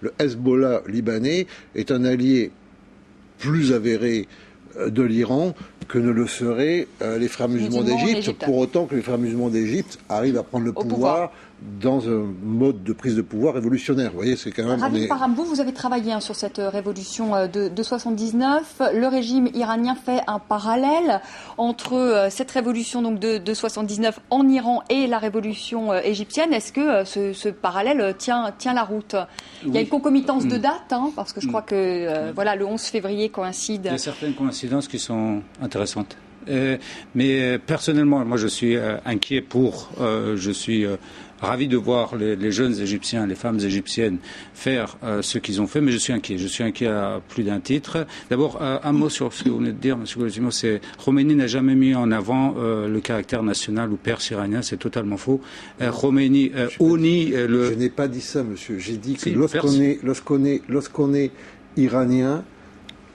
le Hezbollah libanais est un allié plus avéré de l'Iran que ne le seraient les frères musulmans d'Égypte, pour autant que les frères musulmans d'Égypte arrivent à prendre le pouvoir dans un mode de prise de pouvoir révolutionnaire. Vous voyez, c'est quand même... Ravil Parham, vous avez travaillé sur cette révolution de 79. Le régime iranien fait un parallèle entre cette révolution donc de 79 en Iran et la révolution égyptienne. Est-ce que ce parallèle tient la route ? Il y a une concomitance de dates, parce que je crois que le 11 février coïncide. Il y a certaines coïncidences qui sont intéressantes. Mais personnellement, moi je suis inquiet je suis ravi de voir les jeunes Égyptiens, les femmes égyptiennes faire ce qu'ils ont fait, mais je suis inquiet. Je suis inquiet à plus d'un titre. D'abord, un mot sur ce que vous venez de dire, M. Colosimo, c'est Khomeini n'a jamais mis en avant le caractère national ou perse iranien, c'est totalement faux. Khomeini Je n'ai pas dit ça, monsieur. J'ai dit que lorsqu'on est iranien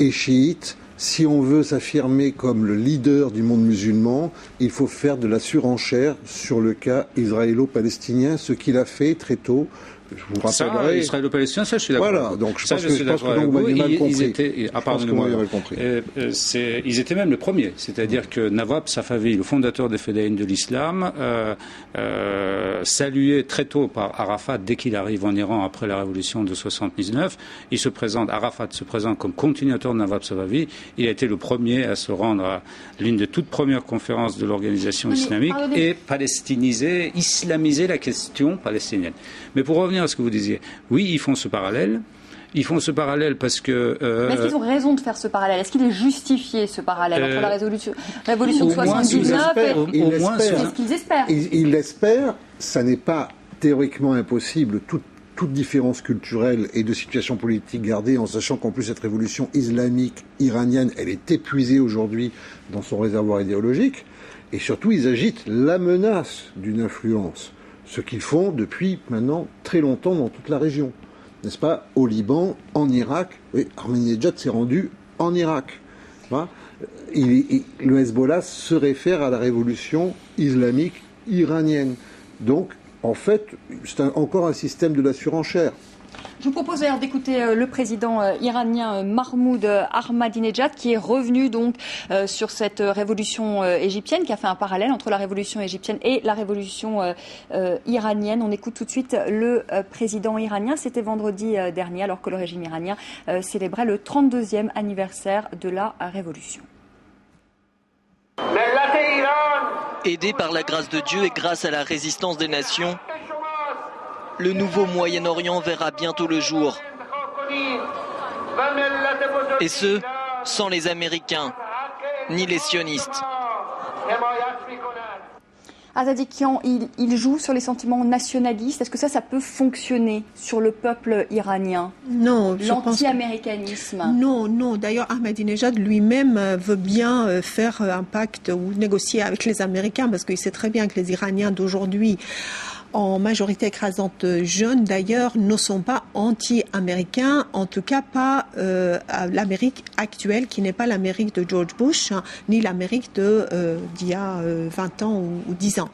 et chiite, si on veut s'affirmer comme le leader du monde musulman, il faut faire de la surenchère sur le cas israélo-palestinien, ce qu'il a fait très tôt. Je vous rappellerai... Israélo-palestinien, ça je suis d'accord. Voilà, donc je pense que vous m'avez mal compris. Ils étaient même le premier, c'est-à-dire que Nawab Safavi, le fondateur des Fédéines de l'Islam, salué très tôt par Arafat dès qu'il arrive en Iran après la révolution de 79. Arafat se présente comme continuateur de Nawab Safavi. Il a été le premier à se rendre à l'une des toutes premières conférences de l'organisation islamique et islamiser la question palestinienne. Mais pour revenir à ce que vous disiez, oui, ils font ce parallèle. Ils font ce parallèle parce que... Mais est-ce qu'ils ont raison de faire ce parallèle ? Est-ce qu'il est justifié, ce parallèle, entre la révolution de 79 Est-ce qu'ils espèrent ? Ils l'espèrent. Ça n'est pas théoriquement impossible, toute différence culturelle et de situation politique gardée, en sachant qu'en plus cette révolution islamique iranienne, elle est épuisée aujourd'hui dans son réservoir idéologique. Et surtout, ils agitent la menace d'une influence. Ce qu'ils font depuis maintenant très longtemps dans toute la région. N'est-ce pas ? Au Liban, en Irak. Oui, Ahmadinejad s'est rendu en Irak. Le Hezbollah se réfère à la révolution islamique iranienne. Donc, en fait, c'est encore un système de la surenchère. Je vous propose d'ailleurs d'écouter le président iranien Mahmoud Ahmadinejad qui est revenu donc sur cette révolution égyptienne, qui a fait un parallèle entre la révolution égyptienne et la révolution iranienne. On écoute tout de suite le président iranien. C'était vendredi dernier, alors que le régime iranien célébrait le 32e anniversaire de la révolution. Aidé par la grâce de Dieu et grâce à la résistance des nations, le nouveau Moyen-Orient verra bientôt le jour. Et ce, sans les Américains, ni les sionistes. Azadikian, il joue sur les sentiments nationalistes. Est-ce que ça peut fonctionner sur le peuple iranien ? Non. L'anti-américanisme ? Non. D'ailleurs, Ahmadinejad lui-même veut bien faire un pacte ou négocier avec les Américains, parce qu'il sait très bien que les Iraniens d'aujourd'hui, en majorité écrasante jeunes d'ailleurs, ne sont pas anti-américains, en tout cas pas l'Amérique actuelle, qui n'est pas l'Amérique de George Bush, ni l'Amérique d'il y a 20 ans ou 10 ans.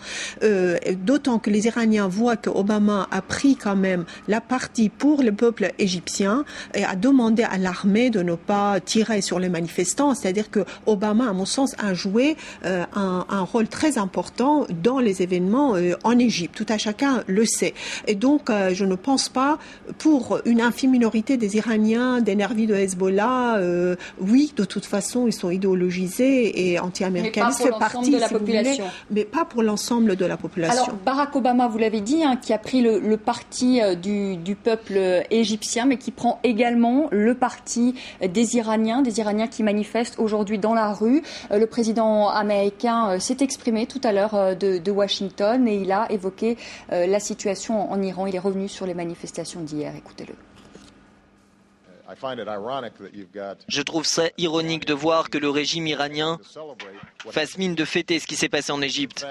D'autant que les Iraniens voient que Obama a pris quand même la partie pour le peuple égyptien et a demandé à l'armée de ne pas tirer sur les manifestants. C'est-à-dire que Obama, à mon sens, a joué un rôle très important dans les événements en Égypte. Tout à chacun le sait. Et donc, je ne pense pas, pour une infime minorité des Iraniens, des nervis de Hezbollah, oui, de toute façon, ils sont idéologisés et anti-américanistes. Mais pas pour l'ensemble de la population. Mais pas pour l'ensemble de la population. Alors, Barack Obama, vous l'avez dit, qui a pris le parti du peuple égyptien, mais qui prend également le parti des Iraniens qui manifestent aujourd'hui dans la rue. Le président américain s'est exprimé tout à l'heure de Washington et il a évoqué la situation en Iran. Il est revenu sur les manifestations d'hier. Écoutez-le. Je trouve ça ironique de voir que le régime iranien fasse mine de fêter ce qui s'est passé en Égypte,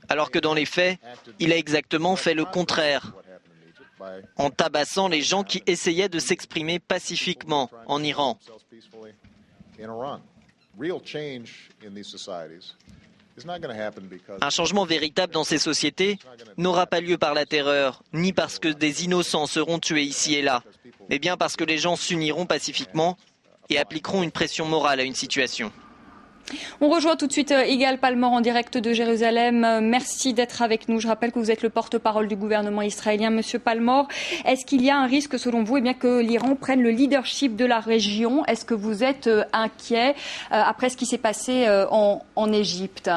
alors que dans les faits, il a exactement fait le contraire, en tabassant les gens qui essayaient de s'exprimer pacifiquement en Iran. Un changement véritable dans ces sociétés n'aura pas lieu par la terreur, ni parce que des innocents seront tués ici et là, mais bien parce que les gens s'uniront pacifiquement et appliqueront une pression morale à une situation. On rejoint tout de suite Yigal Palmor en direct de Jérusalem. Merci d'être avec nous. Je rappelle que vous êtes le porte-parole du gouvernement israélien. Monsieur Palmor, est-ce qu'il y a un risque selon vous que l'Iran prenne le leadership de la région ? Est-ce que vous êtes inquiet après ce qui s'est passé en Égypte ?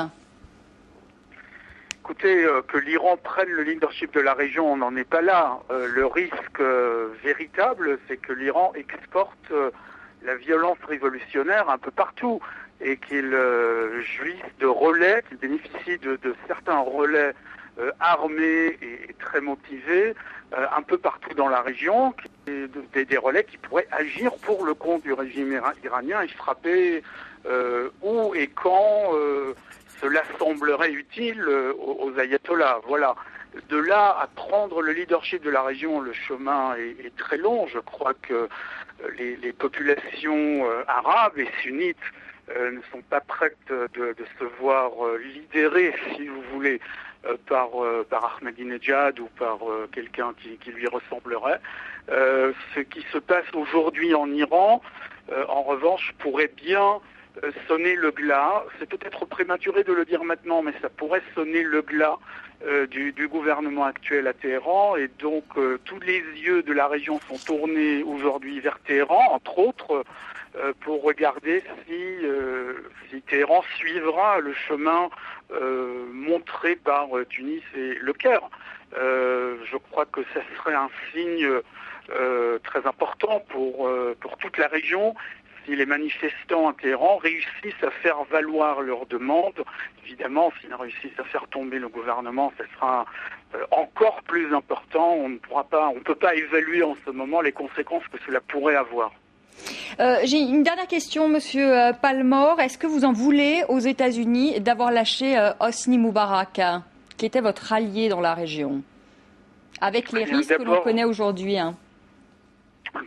Écoutez, que l'Iran prenne le leadership de la région, on n'en est pas là. Le risque véritable, c'est que l'Iran exporte la violence révolutionnaire un peu partout et qu'il jouisse de relais, qu'il bénéficie de certains relais armés et très motivés un peu partout dans la région, des relais qui pourraient agir pour le compte du régime iranien et frapper où et quand cela semblerait utile aux ayatollahs. Voilà. De là à prendre le leadership de la région, le chemin est très long. Je crois que les populations arabes et sunnites ne sont pas prêtes de se voir lidérées, si vous voulez, par Ahmadinejad ou par quelqu'un qui lui ressemblerait. Ce qui se passe aujourd'hui en Iran, en revanche, pourrait bien sonner le glas. C'est peut-être prématuré de le dire maintenant, mais ça pourrait sonner le glas du gouvernement actuel à Téhéran. Et donc, tous les yeux de la région sont tournés aujourd'hui vers Téhéran, entre autres, pour regarder si Téhéran suivra le chemin montré par Tunis et le Caire. Je crois que ça serait un signe très important pour toute la région si les manifestants à Téhéran réussissent à faire valoir leurs demandes. Évidemment, s'ils réussissent à faire tomber le gouvernement, ça sera encore plus important. On ne peut pas évaluer en ce moment les conséquences que cela pourrait avoir. J'ai une dernière question, Monsieur Palmor. Est-ce que vous en voulez aux États-Unis d'avoir lâché Hosni Moubarak, qui était votre allié dans la région, avec les risques que l'on connaît aujourd'hui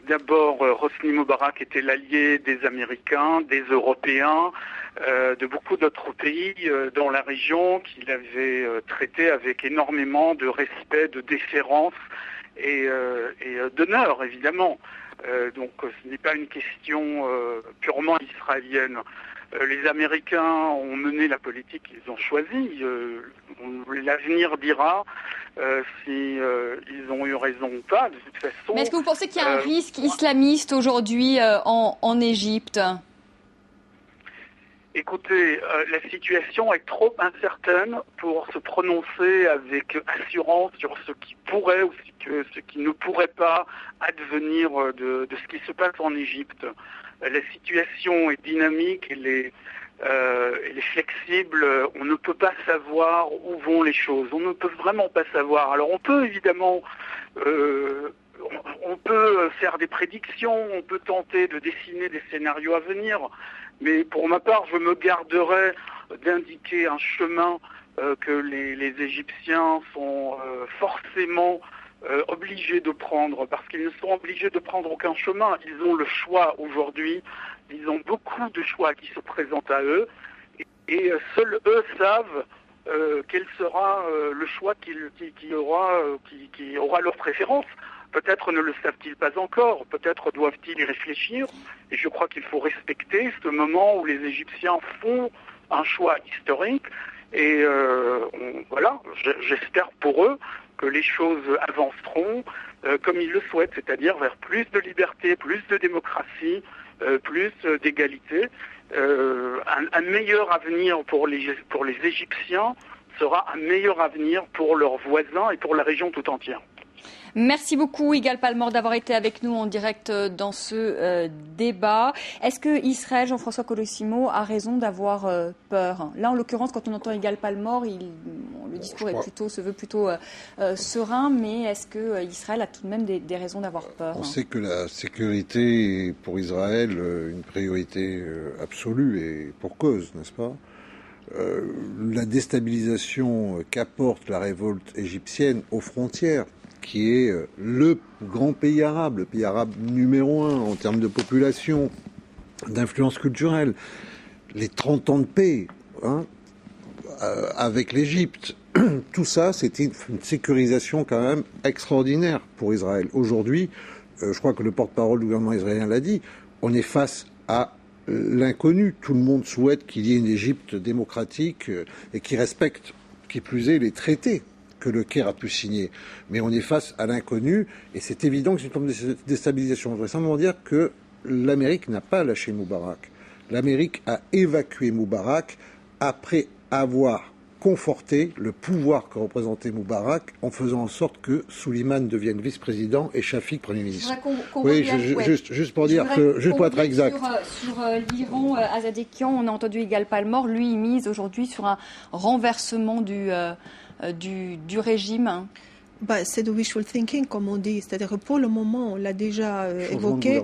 D'abord, Hosni Moubarak était l'allié des Américains, des Européens, de beaucoup d'autres pays dans la région qu'il avait traité avec énormément de respect, de déférence et d'honneur, évidemment. Donc ce n'est pas une question purement israélienne. Les Américains ont mené la politique qu'ils ont choisie. L'avenir dira si ils ont eu raison ou pas, de toute façon. Mais est-ce que vous pensez qu'il y a un risque islamiste aujourd'hui en Égypte ? Écoutez, la situation est trop incertaine pour se prononcer avec assurance sur ce qui pourrait ou ce qui ne pourrait pas advenir de ce qui se passe en Égypte. La situation est dynamique, elle est flexible, on ne peut pas savoir où vont les choses, on ne peut vraiment pas savoir. Alors on peut évidemment on peut faire des prédictions, on peut tenter de dessiner des scénarios à venir, mais pour ma part, je me garderai d'indiquer un chemin que les Égyptiens sont forcément obligés de prendre, parce qu'ils ne sont obligés de prendre aucun chemin. Ils ont le choix aujourd'hui, ils ont beaucoup de choix qui se présentent à eux, et seuls eux savent quel sera le choix qui aura leur préférence. Peut-être ne le savent-ils pas encore, peut-être doivent-ils y réfléchir, et je crois qu'il faut respecter ce moment où les Égyptiens font un choix historique, et voilà, j'espère pour eux que les choses avanceront comme ils le souhaitent, c'est-à-dire vers plus de liberté, plus de démocratie, plus d'égalité. Un meilleur avenir pour les Égyptiens sera un meilleur avenir pour leurs voisins et pour la région tout entière. Merci beaucoup, Yigal Palmor, d'avoir été avec nous en direct dans ce débat. Est-ce que Israël, Jean-François Colosimo, a raison d'avoir peur ? Là, en l'occurrence, quand on entend Yigal Palmor, le discours se veut plutôt serein, mais est-ce que Israël a tout de même des raisons d'avoir peur ? On sait que la sécurité est pour Israël une priorité absolue et pour cause, n'est-ce pas ? La déstabilisation qu'apporte la révolte égyptienne aux frontières, qui est le grand pays arabe, le pays arabe numéro 1 en termes de population, d'influence culturelle. Les 30 ans de paix avec l'Égypte. Tout ça, c'était une sécurisation quand même extraordinaire pour Israël. Aujourd'hui, je crois que le porte-parole du gouvernement israélien l'a dit, on est face à l'inconnu. Tout le monde souhaite qu'il y ait une Égypte démocratique et qui respecte, qui plus est, les traités que le Caire a pu signer. Mais on est face à l'inconnu et c'est évident que c'est une forme de déstabilisation. Je voudrais simplement dire que l'Amérique n'a pas lâché Moubarak. L'Amérique a évacué Moubarak après avoir conforté le pouvoir que représentait Moubarak en faisant en sorte que Souleymane devienne vice-président et Shafik Premier ministre. Juste pour dire que, juste pour être exact. Sur l'Iran, Azadekian, on a entendu Yigal Palmor, lui, il mise aujourd'hui sur un renversement du régime. C'est de wishful thinking, comme on dit. C'est-à-dire que pour le moment, on l'a déjà évoqué.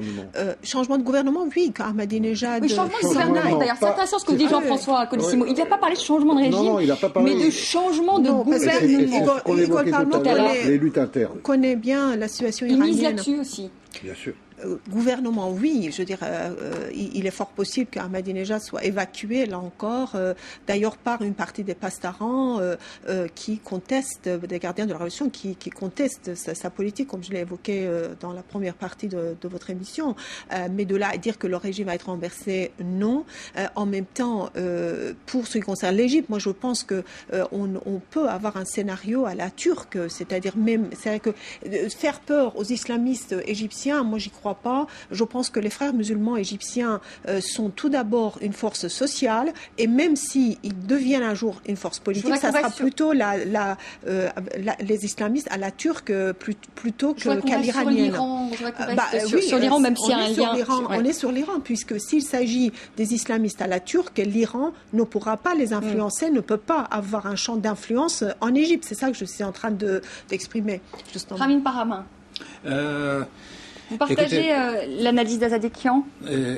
Changement de gouvernement, oui, Ahmadinejad. Oui, changement de gouvernement. D'ailleurs, c'est intéressant ce que dit Jean-François Colissimo. Il n'a pas parlé de changement de régime, mais de changement de gouvernement. Igor Palmor, les luttes internes. Connaît bien la situation iranienne. Il mise là-dessus aussi. Bien sûr. Gouvernement, oui, je veux dire, il est fort possible qu'Ahmadinejad soit évacué, là encore, d'ailleurs par une partie des pastarans qui contestent, des gardiens de la révolution, qui contestent sa politique, comme je l'ai évoqué dans la première partie de votre émission. Mais de là à dire que le régime va être renversé, non. En même temps, pour ce qui concerne l'Égypte, moi je pense que on peut avoir un scénario à la turque, c'est-à-dire que faire peur aux islamistes égyptiens, moi j'y crois pas. Je pense que les frères musulmans égyptiens sont tout d'abord une force sociale et même s'ils deviennent un jour une force politique, ça sera plutôt les islamistes à la turque plutôt qu'à l'iranienne. Sur l'Iran, même s'il y a un lien. On est sur l'Iran, puisque s'il s'agit des islamistes à la turque, l'Iran ne pourra pas les influencer, ne peut pas avoir un champ d'influence en Égypte. C'est ça que je suis en train d'exprimer. Ramin Parhamin. Vous partagez l'analyse d'Azadekian ?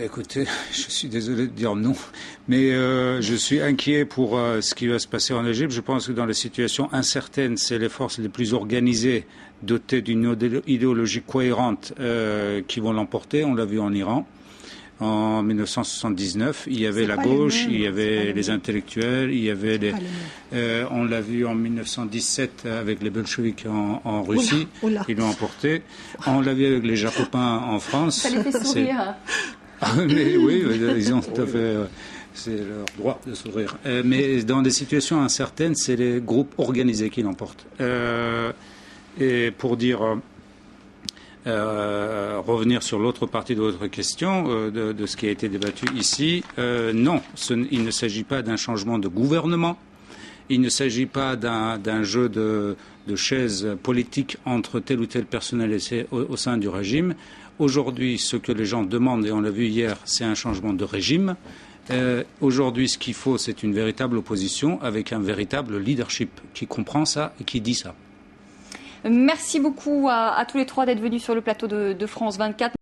Écoutez, je suis désolé de dire non, mais je suis inquiet pour ce qui va se passer en Égypte. Je pense que dans les situations incertaines, c'est les forces les plus organisées, dotées d'une idéologie cohérente, qui vont l'emporter. On l'a vu en Iran. En 1979, il y avait la gauche, il y avait les intellectuels, il y avait on l'a vu en 1917 avec les bolcheviks en Russie, ils l'ont emporté. On l'a vu avec les Jacobins en France. Ça les fait sourire. Mais oui, ils ont tout à fait. C'est leur droit de sourire. Mais dans des situations incertaines, c'est les groupes organisés qui l'emportent. Et pour dire. Revenir sur l'autre partie de votre question, de ce qui a été débattu ici, non, il ne s'agit pas d'un changement de gouvernement, il ne s'agit pas d'un jeu de chaises politiques entre telle ou telle personnalité au sein du régime. Aujourd'hui, ce que les gens demandent, et on l'a vu hier, c'est un changement de régime. Aujourd'hui, ce qu'il faut, c'est une véritable opposition avec un véritable leadership qui comprend ça et qui dit ça. Merci beaucoup à tous les trois d'être venus sur le plateau de France 24.